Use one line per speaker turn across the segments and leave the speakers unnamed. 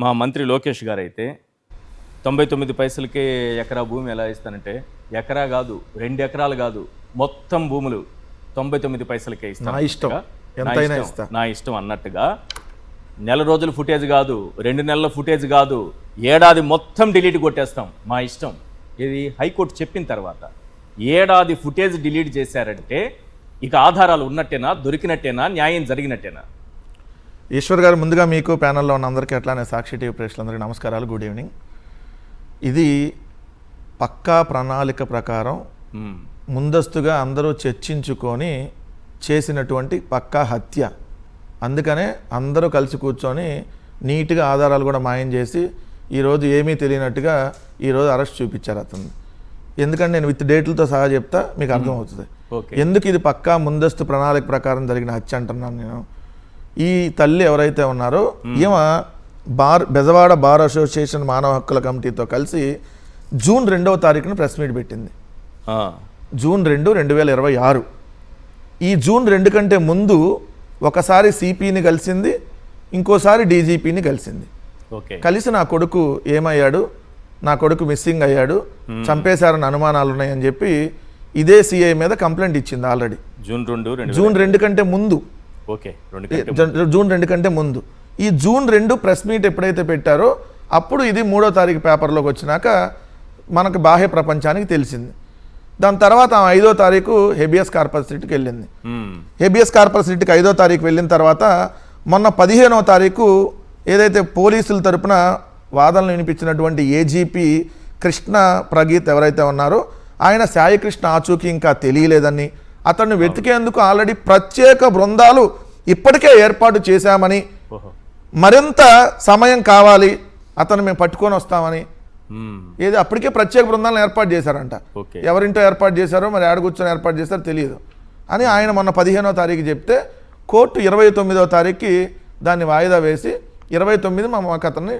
మా మంత్రి లోకేష్ గారు అయితే 99 పైసలకే ఎకరా భూమి ఎలా ఇస్తానంటే, ఎకరా కాదు 2 ఎకరాలు కాదు, మొత్తం భూములు 99 పైసలకే ఇస్తాను. నా ఇష్టం అన్నట్టుగా నెల రోజుల ఫుటేజ్ కాదు, 2 నెలల ఫుటేజ్ కాదు, ఏడాది మొత్తం డిలీట్ కొట్టేస్తాం, మా ఇష్టం. ఇది హైకోర్టు చెప్పిన తర్వాత ఏడాది ఫుటేజ్ డిలీట్ చేశారంటే ఇక ఆధారాలు ఉన్నట్టేనా, దొరికినట్టేనా, న్యాయం జరిగినట్టేనా?
ఈశ్వర్ గారు, ముందుగా మీకు ప్యానల్లో ఉన్న అందరికీ అట్లానే సాక్షి టీవీ ప్రేక్షకులందరికీ నమస్కారాలు, గుడ్ ఈవినింగ్. ఇది పక్కా ప్రణాళిక ప్రకారం ముందస్తుగా అందరూ చర్చించుకొని చేసినటువంటి పక్కా హత్య. అందుకనే అందరూ కలిసి కూర్చొని నీట్గా ఆధారాలు కూడా మాయం చేసి ఈరోజు ఏమీ తెలియనట్టుగా ఈరోజు అరెస్ట్ చూపించారు అతను. ఎందుకంటే నేను విత్ డేట్లతో సహా చెప్తా, మీకు అర్థమవుతుంది ఎందుకు ఇది పక్కా ముందస్తు ప్రణాళిక ప్రకారం జరిగిన హత్య అంటున్నాను నేను. ఈ తల్లి ఎవరైతే ఉన్నారో ఈమె బెజవాడ బార్ అసోసియేషన్ మానవ హక్కుల కమిటీతో కలిసి జూన్ 2వ తారీఖున ప్రెస్ మీట్ పెట్టింది. జూన్ 2, 2026. ఈ జూన్ 2 కంటే ముందు ఒకసారి సిపిని కలిసింది, ఇంకోసారి డీజీపీని కలిసింది. కలిసి నా కొడుకు ఏమయ్యాడు, నా కొడుకు మిస్సింగ్ అయ్యాడు, చంపేశారని అనుమానాలు ఉన్నాయని చెప్పి ఇదే సిఐ మీద కంప్లైంట్ ఇచ్చింది ఆల్రెడీ. జూన్ 2 కంటే ముందు, జూన్ 2 కంటే ముందు. ఈ జూన్ 2 ప్రెస్ మీట్ ఎప్పుడైతే పెట్టారో అప్పుడు ఇది 3వ తారీఖు పేపర్లోకి వచ్చినాక మనకు బాహ్య ప్రపంచానికి తెలిసింది. దాని తర్వాత 5వ తారీఖు హెబియస్ కార్పస్ రిట్కి వెళ్ళింది. హెబియస్ కార్పస్ రిట్కి 5వ తారీఖు వెళ్ళిన తర్వాత మొన్న 15వ తారీఖు ఏదైతే పోలీసుల తరపున వాదనలు వినిపించినటువంటి ఏజీపీ కృష్ణ ప్రగీత్ ఎవరైతే ఉన్నారో ఆయన సాయికృష్ణ ఆచూకీ ఇంకా తెలియలేదని, అతన్ని వెతికేందుకు ఆల్రెడీ ప్రత్యేక బృందాలు ఇప్పటికే ఏర్పాటు చేశామని, మరింత సమయం కావాలి, అతను మేము పట్టుకొని వస్తామని ఏది అప్పటికే ప్రత్యేక బృందాలను ఏర్పాటు చేశారంట. ఎవరింటో ఏర్పాటు చేశారో మరి ఆడ కూర్చొని ఏర్పాటు చేశారో తెలియదు అని ఆయన మొన్న 15వ తారీఖు చెప్తే కోర్టు 29వ తారీఖుకి దాన్ని వాయిదా వేసి 29 మాకు అతన్ని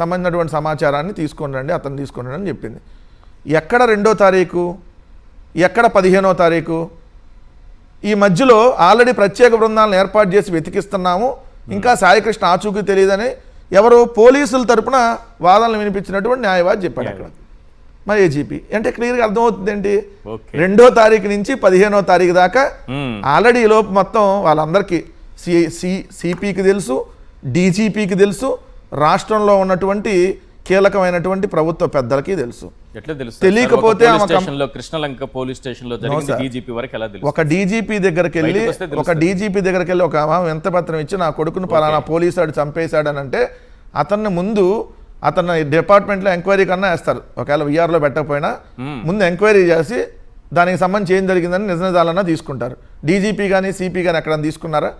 సంబంధించినటువంటి సమాచారాన్ని తీసుకొని రండి, అతను తీసుకొని రండి అని చెప్పింది. ఎక్కడ 2వ తారీఖు, ఎక్కడ 15వ తారీఖు? ఈ మధ్యలో ఆల్రెడీ ప్రత్యేక బృందాలను ఏర్పాటు చేసి వెతికిస్తున్నాము, ఇంకా సాయికృష్ణ ఆచూకీ తెలియదని ఎవరు పోలీసుల తరపున వాదనలు వినిపించినటువంటి న్యాయవాది చెప్పాడు అక్కడ. మరి ఏజీపీ అంటే క్లియర్గా అర్థమవుతుంది ఏంటి, 2వ తారీఖు నుంచి 15వ తారీఖు దాకా ఆల్రెడీ ఈ లోపు మొత్తం వాళ్ళందరికీ సిపికి తెలుసు, డీజీపీకి తెలుసు, రాష్ట్రంలో ఉన్నటువంటి కీలకమైనటువంటి ప్రభుత్వ పెద్దలకి తెలుసు. తెలియకపోతే ఒక డీజీపీ దగ్గరికి వెళ్ళి ఒక ఎంత పత్రం ఇచ్చి నా కొడుకును పలానా పోలీసు వాడు చంపేశాడని అంటే అతన్ని ముందు అతన్ని డిపార్ట్మెంట్లో ఎంక్వైరీ కన్నా వేస్తారు. ఒకవేళ విఆర్లో పెట్టకపోయినా ముందు ఎంక్వైరీ చేసి దానికి సంబంధించి ఏం జరిగిందని నిజాలన్నా తీసుకుంటారు. డీజీపీ కానీ సిపి కానీ ఎక్కడ తీసుకున్నారా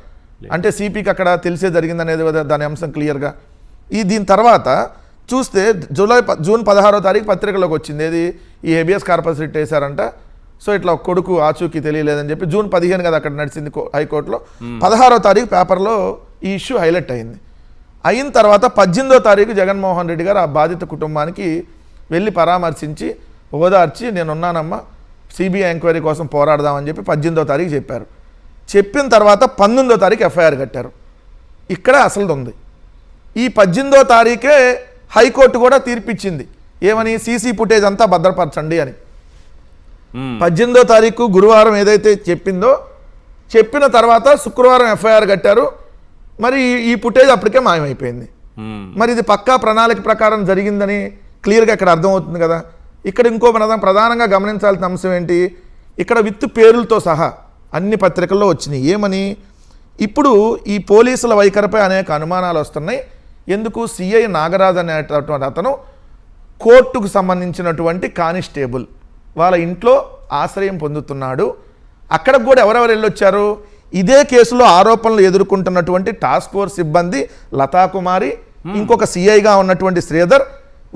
అంటే సిపికి అక్కడ తెలిసే జరిగిందనేది దాని అంశం క్లియర్గా. దీని తర్వాత చూస్తే జూన్ 16వ తారీఖు పత్రికలోకి వచ్చింది ఏది, ఈ హెబియస్ కార్పస్ రిట్ వేశారంట. సో ఇట్లా కొడుకు ఆచూకీ తెలియలేదని చెప్పి జూన్ 15 కదా అక్కడ నడిచింది హైకోర్టులో. 16వ తారీఖు పేపర్లో ఈ ఇష్యూ హైలైట్ అయింది. అయిన తర్వాత 18వ తారీఖు జగన్మోహన్ రెడ్డి గారు ఆ బాధిత కుటుంబానికి వెళ్ళి పరామర్శించి ఓదార్చి నేనున్నానమ్మా, సిబిఐ ఎంక్వైరీ కోసం పోరాడదామని చెప్పి 18వ తారీఖు చెప్పారు. చెప్పిన తర్వాత 19వ తారీఖు ఎఫ్ఐఆర్ కట్టారు. ఇక్కడ అసలు ఉంది. ఈ 18వ తారీఖే హైకోర్టు కూడా తీర్పిచ్చింది ఏమని, సీసీ ఫుటేజ్ అంతా భద్రపరచండి అని. 18వ తారీఖు గురువారం ఏదైతే చెప్పిందో చెప్పిన తర్వాత శుక్రవారం ఎఫ్ఐఆర్ కట్టారు. మరి ఈ ఫుటేజ్ అప్పటికే మాయమైపోయింది. మరి ఇది పక్కా ప్రణాళిక ప్రకారం జరిగిందని క్లియర్గా ఇక్కడ అర్థమవుతుంది కదా. ఇక్కడ ఇంకో ప్రధానంగా గమనించాల్సిన అంశం ఏంటి, ఇక్కడ విత్ పేర్లతో సహా అన్ని పత్రికల్లో వచ్చినాయి ఏమని, ఇప్పుడు ఈ పోలీసుల వైఖరిపై అనేక అనుమానాలు వస్తున్నాయి. ఎందుకు, సిఐ నాగరాజ్ అనేటటువంటి అతను కోర్టుకు సంబంధించినటువంటి కానిస్టేబుల్ వాళ్ళ ఇంట్లో ఆశ్రయం పొందుతున్నాడు. అక్కడికి కూడా ఎవరెవరు వెళ్ళొచ్చారు, ఇదే కేసులో ఆరోపణలు ఎదుర్కొంటున్నటువంటి టాస్క్ ఫోర్స్ సిబ్బంది లతాకుమారి, ఇంకొక సిఐగా ఉన్నటువంటి శ్రీధర్,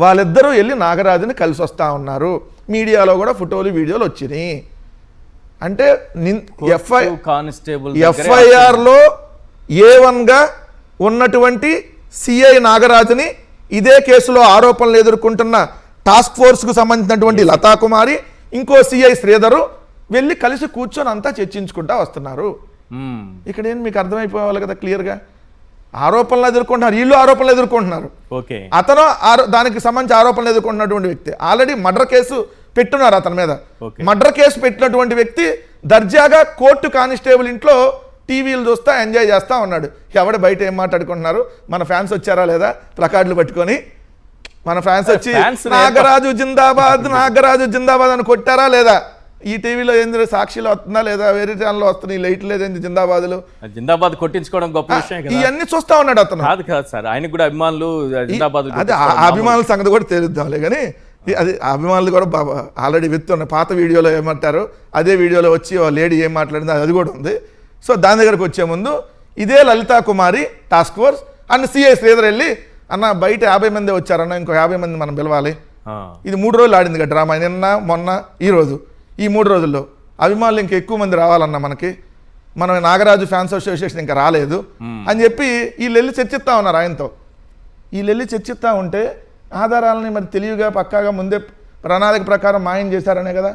వాళ్ళిద్దరూ వెళ్ళి నాగరాజుని కలిసి వస్తూ ఉన్నారు. మీడియాలో కూడా ఫోటోలు వీడియోలు వచ్చినాయి. అంటే ఎఫ్ఐఆర్లో A1గా ఉన్నటువంటి సిఐ నాగరాజుని ఇదే కేసులో ఆరోపణలు ఎదుర్కొంటున్న టాస్క్ ఫోర్స్కు సంబంధించినటువంటి లతాకుమారి, ఇంకో సిఐ శ్రీధరు వెళ్ళి కలిసి కూర్చొని అంతా చర్చించుకుంటా వస్తున్నారు. ఇక్కడ ఏం మీకు అర్థమైపోవాలి కదా క్లియర్గా. ఆరోపణలు ఎదుర్కొంటున్నారు, వీళ్ళు ఆరోపణలు ఎదుర్కొంటున్నారు.
ఓకే,
అతను దానికి సంబంధించి ఆరోపణలు ఎదుర్కొంటున్నటువంటి వ్యక్తి. ఆల్రెడీ మర్డర్ కేసు పెట్టున్నారు అతని మీద.
ఓకే.
మర్డర్ కేసు పెట్టినటువంటి వ్యక్తి దర్జాగా కోర్టు కానిస్టేబుల్ ఇంట్లో టీవీలు చూస్తా ఎంజాయ్ చేస్తా ఉన్నాడు. ఎవడు బయట ఏం మాట్లాడుకుంటున్నారు, మన ఫ్యాన్స్ వచ్చారా లేదా ప్లకార్డులు పట్టుకొని, మన ఫ్యాన్స్ వచ్చి నాగరాజు జిందాబాద్ నాగరాజు జిందాబాద్ అని కొట్టారా లేదా, ఈ టీవీలో ఏంది సాక్షిలో వస్తుందా లేదా, వేరే ఛానల్లో వస్తున్నాయి, లైట్లు లేదేంది జిందాబాద్లు,
జిందాబాద్ కొట్టించుకోవడం గొప్ప విషయం కదా.
ఇవన్నీ చూస్తా ఉన్నాడు అతను.
కాదు సార్, ఆయనకు కూడా అభిమానులు జిందాబాద్.
అదే అభిమానుల సంగతి కూడా తెలుద్దాంలే, కానీ అది అభిమానులు కూడా ఆల్రెడీ విత్తున్న పాత వీడియోలో ఏమంటారు, అదే వీడియోలో వచ్చి లేడీ ఏం మాట్లాడింది అది కూడా ఉంది. సో దాని దగ్గరకు వచ్చే ముందు ఇదే Lalitha Kumari task force and CI Sridhar వెళ్ళి, అన్న బయట 50 మంది వచ్చారన్న, ఇంకో 50 మంది మనం పిలవాలి. ఇది 3 రోజులు ఆడింది కదా డ్రామా, నిన్న మొన్న ఈ రోజు, ఈ 3 రోజుల్లో అభిమానులు ఇంకా ఎక్కువ మంది రావాలన్న మనకి, మనం నాగరాజు ఫ్యాన్స్ అసోసియేషన్ ఇంకా రాలేదు అని చెప్పి వీళ్ళు వెళ్ళి చర్చిస్తూ ఉన్నారు ఆయనతో. వీళ్ళు వెళ్ళి చర్చిస్తూ ఉంటే ఆధారాలని మరి తెలివిగా పక్కాగా ముందే ప్రణాళిక ప్రకారం మాయం చేశారనే కదా